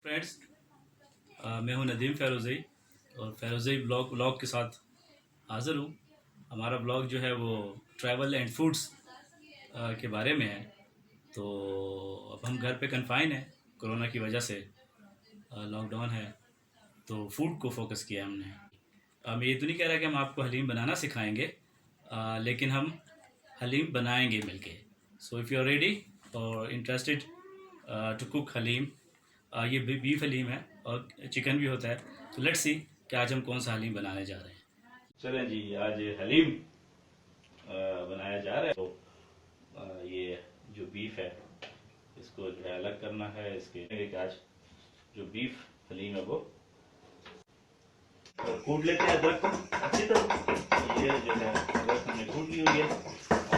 Friends, मैं हूं नदीम फ़ैरोज़ी और फ़ैरोज़ी ब्लॉग के साथ हाज़िर हूं। हमारा ब्लॉग जो है वो ट्रैवल एंड फूड्स के बारे में है। तो अब हम घर पे कन्फाइन हैं कोरोना की वजह से, लॉकडाउन है, तो फूड को फोकस किया हमने। मैं ये तो नहीं कह रहा कि हम आपको हलीम बनाना सिखाएंगे, लेकिन हम हलीम बनाएंगे मिलके। So if you are ready और इंटरेस्टेड टू कुक हलीम, ये बीफ हलीम है और चिकन भी होता है। तो लेट्स सी कि आज हम कौन सा हलीम बनाने जा रहे हैं। चलें जी, आज हलीम बनाया जा रहा है। तो ये जो बीफ है इसको जो है अलग करना है। इसके आज जो बीफ हलीम है वो कूट लेते हैं अदरक को अच्छी तरह। ये जो है अदरक हमने कूट ली हुई है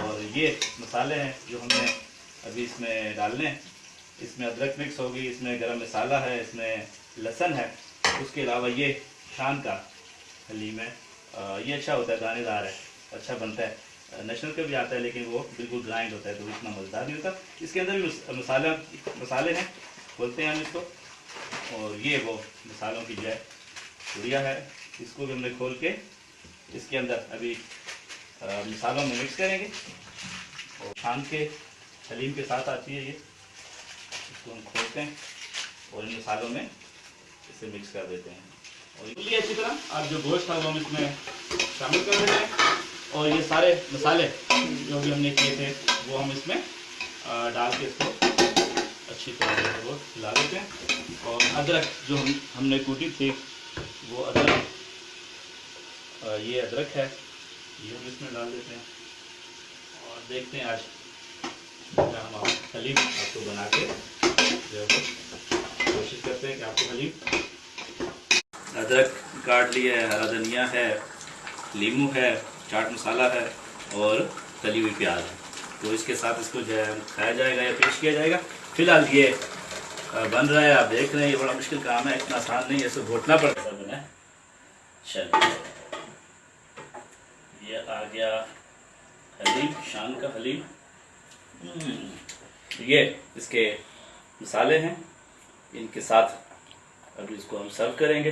और ये मसाले हैं जो हमने अभी इसमें डालने हैं। इसमें अदरक मिक्स होगी, इसमें गरम मसाला है, इसमें लहसुन है। उसके अलावा ये शान का हलीम है। ये अच्छा होता है, दानेदार है, अच्छा बनता है। नेशनल का भी आता है लेकिन वो बिल्कुल ग्राइंड होता है तो इतना मज़ेदार नहीं होता। इसके अंदर भी मसाले हैं, बोलते हैं हम इसको। और ये वो मसालों की जो है गुड़िया है, इसको भी हमने खोल के इसके अंदर अभी मसालों में मिक्स करेंगे। और शान के हलीम के साथ आती है ये। इसको हम खोलते हैं और इन मसालों में इसे मिक्स कर देते हैं और ये अच्छी तरह आप जो गोश्त था वो हम इसमें शामिल कर देते हैं। और ये सारे मसाले जो भी हमने किए थे वो हम इसमें डाल के इसको अच्छी तरह वो हिला देते हैं। और अदरक जो हमने कूटी थी वो अदरक, ये अदरक है, ये हम इसमें डाल देते हैं। और देखते हैं आज हम हलीम आपको बना के जो कोशिश करते हैं कि आपको हलीम। अदरक काट लिया है, हरा धनिया है, लीमू है, चाट मसाला है और तली हुई प्याज है। तो इसके साथ इसको जो है खाया जाएगा या पेश किया जाएगा। फिलहाल ये बन रहा है, आप देख रहे हैं। ये बड़ा मुश्किल काम है, इतना आसान नहीं है, इसे घोटना पड़ता है। चलिए, ये आ गया हलीम, शान का हलीम। ये इसके मसाले हैं, इनके साथ अभी इसको हम सर्व करेंगे।